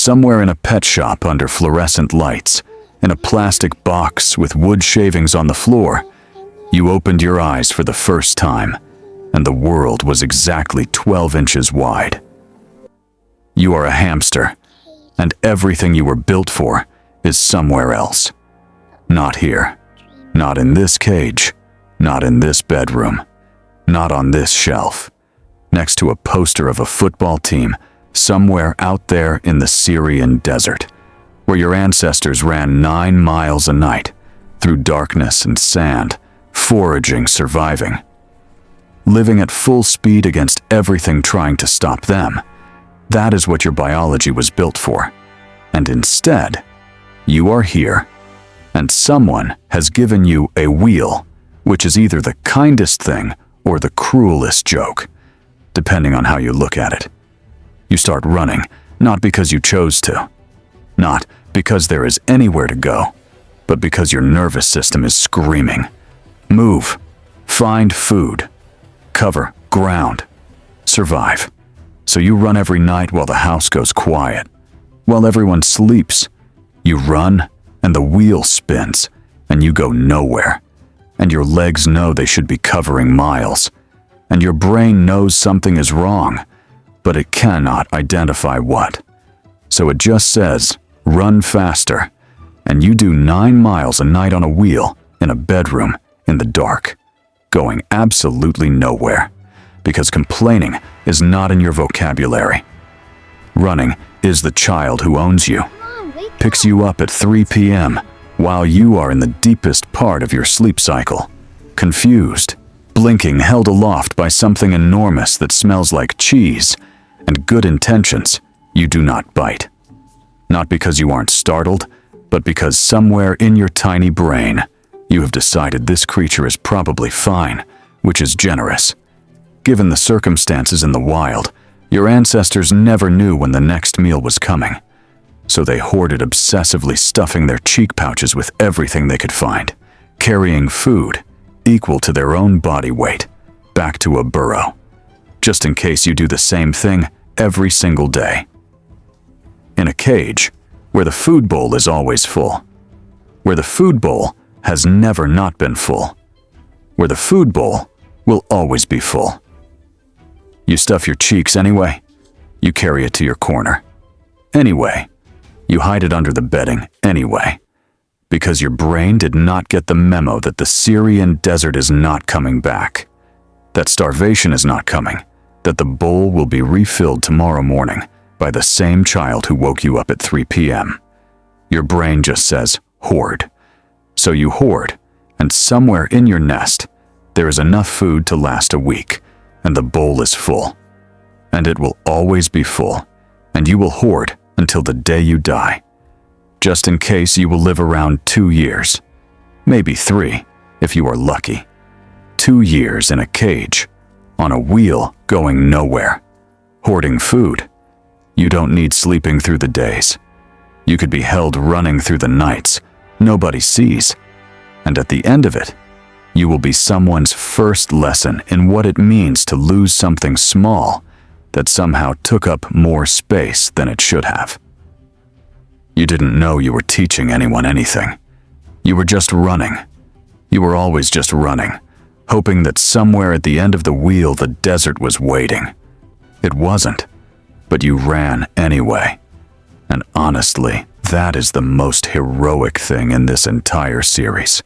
somewhere in a pet shop under fluorescent lights, in a plastic box with wood shavings on the floor, you opened your eyes for the first time, and the world was exactly 12 inches wide. You are a hamster, and everything you were built for is somewhere else. Not here. Not in this cage. Not in this bedroom. Not on this shelf. Next to a poster of a football team somewhere out there in the Syrian desert, where your ancestors ran 9 miles a night through darkness and sand, foraging, surviving, living at full speed against everything trying to stop them. That is what your biology was built for. And instead, you are here, and someone has given you a wheel, which is either the kindest thing or the cruelest joke, depending on how you look at it. You start running, not because you chose to, not because there is anywhere to go, but because your nervous system is screaming. Move, find food, cover ground, survive. So you run every night while the house goes quiet. While everyone sleeps, you run and the wheel spins and you go nowhere. And your legs know they should be covering miles. And your brain knows something is wrong, but it cannot identify what. So it just says, run faster. And you do 9 miles a night on a wheel in a bedroom in the dark, going absolutely nowhere, because complaining is not in your vocabulary. Running is the child who owns you, picks you up at 3 p.m. while you are in the deepest part of your sleep cycle, confused, blinking, held aloft by something enormous that smells like cheese, and good intentions you do not bite. Not because you aren't startled, but because somewhere in your tiny brain, you have decided this creature is probably fine, which is generous. Given the circumstances in the wild, your ancestors never knew when the next meal was coming, so they hoarded obsessively, stuffing their cheek pouches with everything they could find, carrying food equal to their own body weight back to a burrow, just in case you do the same thing every single day. In a cage, where the food bowl is always full, where the food bowl has never not been full, where the food bowl will always be full. You stuff your cheeks anyway. You carry it to your corner. Anyway, you hide it under the bedding anyway, because your brain did not get the memo that the Syrian desert is not coming back, that starvation is not coming, that the bowl will be refilled tomorrow morning by the same child who woke you up at 3 p.m. Your brain just says, hoard. So you hoard, and somewhere in your nest, there is enough food to last a week, and the bowl is full. And it will always be full, and you will hoard until the day you die. Just in case you will live around 2 years, maybe 3, if you are lucky. 2 years in a cage, on a wheel going nowhere, hoarding food. You don't need sleeping through the days. You could be held running through the nights. Nobody sees. And at the end of it, you will be someone's first lesson in what it means to lose something small that somehow took up more space than it should have. You didn't know you were teaching anyone anything. You were just running. You were always just running, hoping that somewhere at the end of the wheel the desert was waiting. It wasn't, but you ran anyway. And honestly, that is the most heroic thing in this entire series.